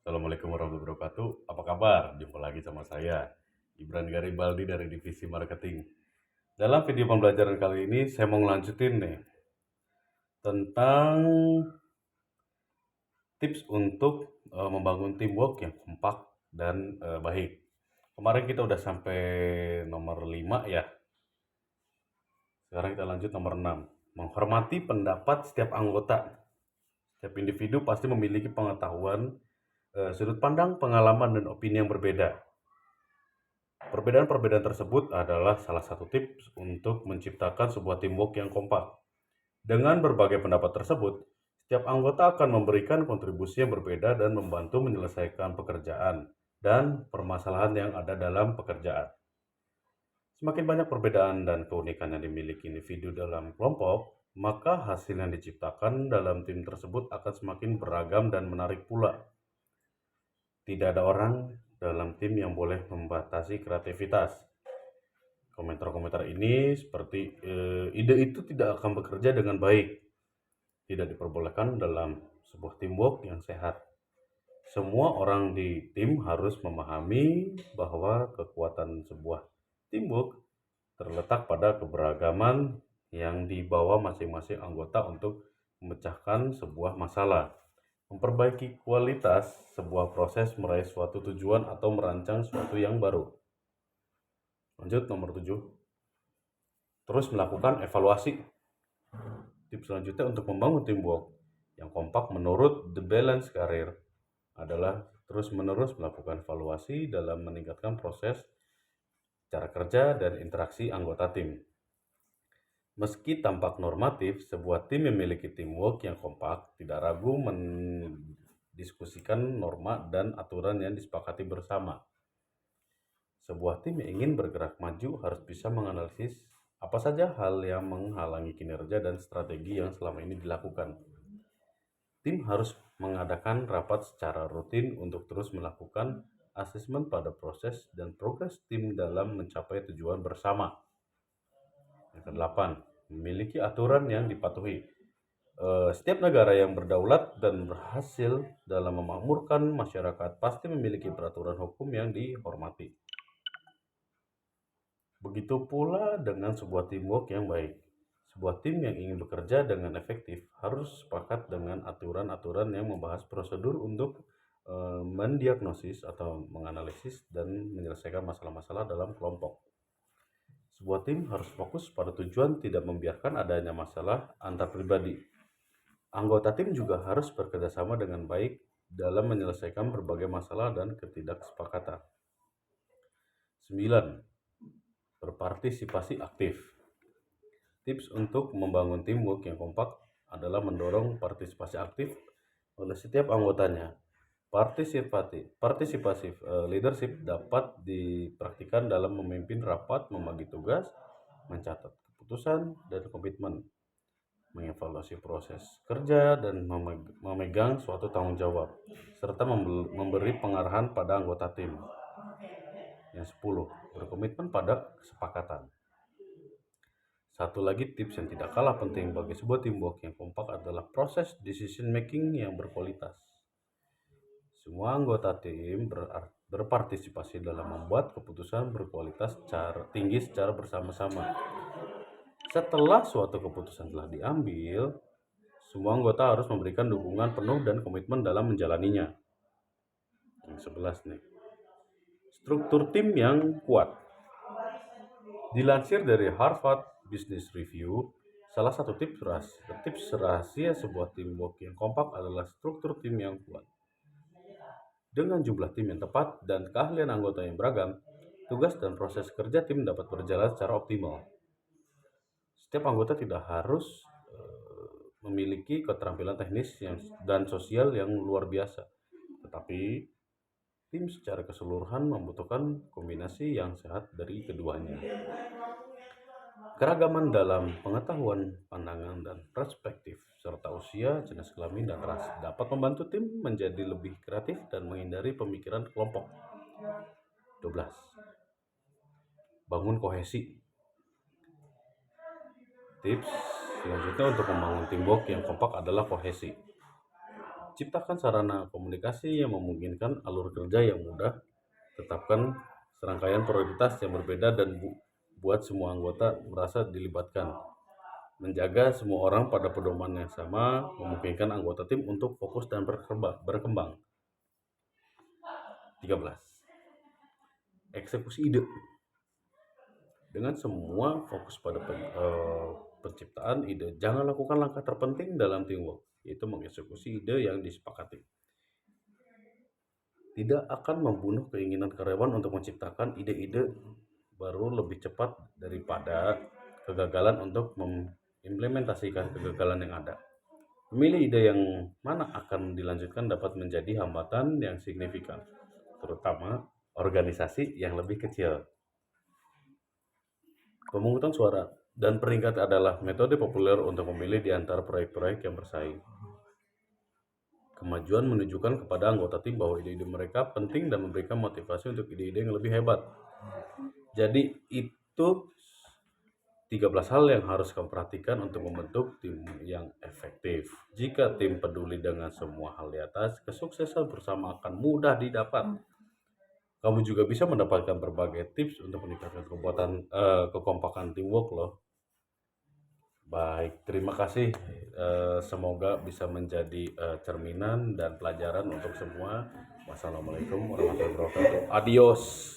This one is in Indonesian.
Assalamualaikum warahmatullahi wabarakatuh. Apa kabar? Jumpa lagi sama saya, Ibran Garibaldi dari Divisi Marketing. Dalam video pembelajaran kali ini, saya mau ngelanjutin nih tentang tips untuk membangun teamwork yang kompak dan baik. Kemarin kita udah sampai nomor 5 ya. Sekarang kita lanjut nomor 6. Menghormati pendapat setiap anggota. Setiap individu pasti memiliki pengetahuan, sudut pandang, pengalaman, dan opini yang berbeda. Perbedaan-perbedaan tersebut adalah salah satu tips untuk menciptakan sebuah teamwork yang kompak. Dengan berbagai pendapat tersebut, setiap anggota akan memberikan kontribusi yang berbeda dan membantu menyelesaikan pekerjaan dan permasalahan yang ada dalam pekerjaan. Semakin banyak perbedaan dan keunikan yang dimiliki individu dalam kelompok, maka hasil yang diciptakan dalam tim tersebut akan semakin beragam dan menarik pula. Tidak ada orang dalam tim yang boleh membatasi kreativitas. Komentar-komentar ini seperti ide itu tidak akan bekerja dengan baik, tidak diperbolehkan dalam sebuah teamwork yang sehat. Semua orang di tim harus memahami bahwa kekuatan sebuah teamwork terletak pada keberagaman yang dibawa masing-masing anggota untuk memecahkan sebuah masalah, memperbaiki kualitas sebuah proses, meraih suatu tujuan, atau merancang sesuatu yang baru. Lanjut nomor 7. Terus melakukan evaluasi. Tips selanjutnya untuk membangun teamwork yang kompak menurut The Balance Career adalah terus-menerus melakukan evaluasi dalam meningkatkan proses, cara kerja, dan interaksi anggota tim. Meski tampak normatif, sebuah tim yang memiliki teamwork yang kompak tidak ragu mendiskusikan norma dan aturan yang disepakati bersama. Sebuah tim yang ingin bergerak maju harus bisa menganalisis apa saja hal yang menghalangi kinerja dan strategi yang selama ini dilakukan. Tim harus mengadakan rapat secara rutin untuk terus melakukan asesmen pada proses dan progres tim dalam mencapai tujuan bersama. Yang kedelapan, memiliki aturan yang dipatuhi. Setiap negara yang berdaulat dan berhasil dalam memakmurkan masyarakat pasti memiliki peraturan hukum yang dihormati. Begitu pula dengan sebuah teamwork yang baik. Sebuah tim yang ingin bekerja dengan efektif harus sepakat dengan aturan-aturan yang membahas prosedur untuk mendiagnosis atau menganalisis dan menyelesaikan masalah-masalah dalam kelompok. Sebuah tim harus fokus pada tujuan, tidak membiarkan adanya masalah antar pribadi. Anggota tim juga harus bekerjasama dengan baik dalam menyelesaikan berbagai masalah dan ketidaksepakatan. 9. Berpartisipasi aktif. Tips untuk membangun teamwork yang kompak adalah mendorong partisipasi aktif oleh setiap anggotanya. Partisipasi leadership dapat dipraktikkan dalam memimpin rapat, membagi tugas, mencatat keputusan dan komitmen, mengevaluasi proses kerja, dan memegang suatu tanggung jawab, serta memberi pengarahan pada anggota tim. Yang 10. Berkomitmen pada kesepakatan. Satu lagi tips yang tidak kalah penting bagi sebuah teamwork yang kompak adalah proses decision making yang berkualitas. Semua anggota tim berpartisipasi dalam membuat keputusan berkualitas tinggi secara bersama-sama. Setelah suatu keputusan telah diambil, semua anggota harus memberikan dukungan penuh dan komitmen dalam menjalaninya. Yang 11 nih. Struktur tim yang kuat. Dilansir dari Harvard Business Review, salah satu tips rahasia sebuah teamwork yang kompak adalah struktur tim yang kuat. Dengan jumlah tim yang tepat dan keahlian anggota yang beragam, tugas dan proses kerja tim dapat berjalan secara optimal. Setiap anggota tidak harus memiliki keterampilan teknis dan sosial yang luar biasa, tetapi tim secara keseluruhan membutuhkan kombinasi yang sehat dari keduanya. Keragaman dalam pengetahuan, pandangan, dan perspektif, serta usia, jenis kelamin, dan ras dapat membantu tim menjadi lebih kreatif dan menghindari pemikiran kelompok. 12. Bangun kohesi. Tips selanjutnya untuk membangun teamwork yang kompak adalah kohesi. Ciptakan sarana komunikasi yang memungkinkan alur kerja yang mudah. Tetapkan serangkaian prioritas yang berbeda dan buat semua anggota merasa dilibatkan. Menjaga semua orang pada pedoman yang sama, memungkinkan anggota tim untuk fokus dan berkembang. 13. Eksekusi ide. Dengan semua fokus pada penciptaan ide, jangan lakukan langkah terpenting dalam teamwork, yaitu mengeksekusi ide yang disepakati. Tidak akan membunuh keinginan karyawan untuk menciptakan ide-ide baru lebih cepat daripada kegagalan untuk mengimplementasikan kegagalan yang ada. Memilih ide yang mana akan dilanjutkan dapat menjadi hambatan yang signifikan, terutama organisasi yang lebih kecil. Pemungutan suara dan peringkat adalah metode populer untuk memilih di antara proyek-proyek yang bersaing. Kemajuan menunjukkan kepada anggota tim bahwa ide-ide mereka penting dan memberikan motivasi untuk ide-ide yang lebih hebat. Jadi itu 13 hal yang harus kamu perhatikan untuk membentuk tim yang efektif. Jika tim peduli dengan semua hal di atas, kesuksesan bersama akan mudah didapat. Kamu juga bisa mendapatkan berbagai tips untuk meningkatkan kekompakan teamwork loh. Baik, terima kasih. Semoga bisa menjadi cerminan dan pelajaran untuk semua. Wassalamualaikum warahmatullahi wabarakatuh. Adios.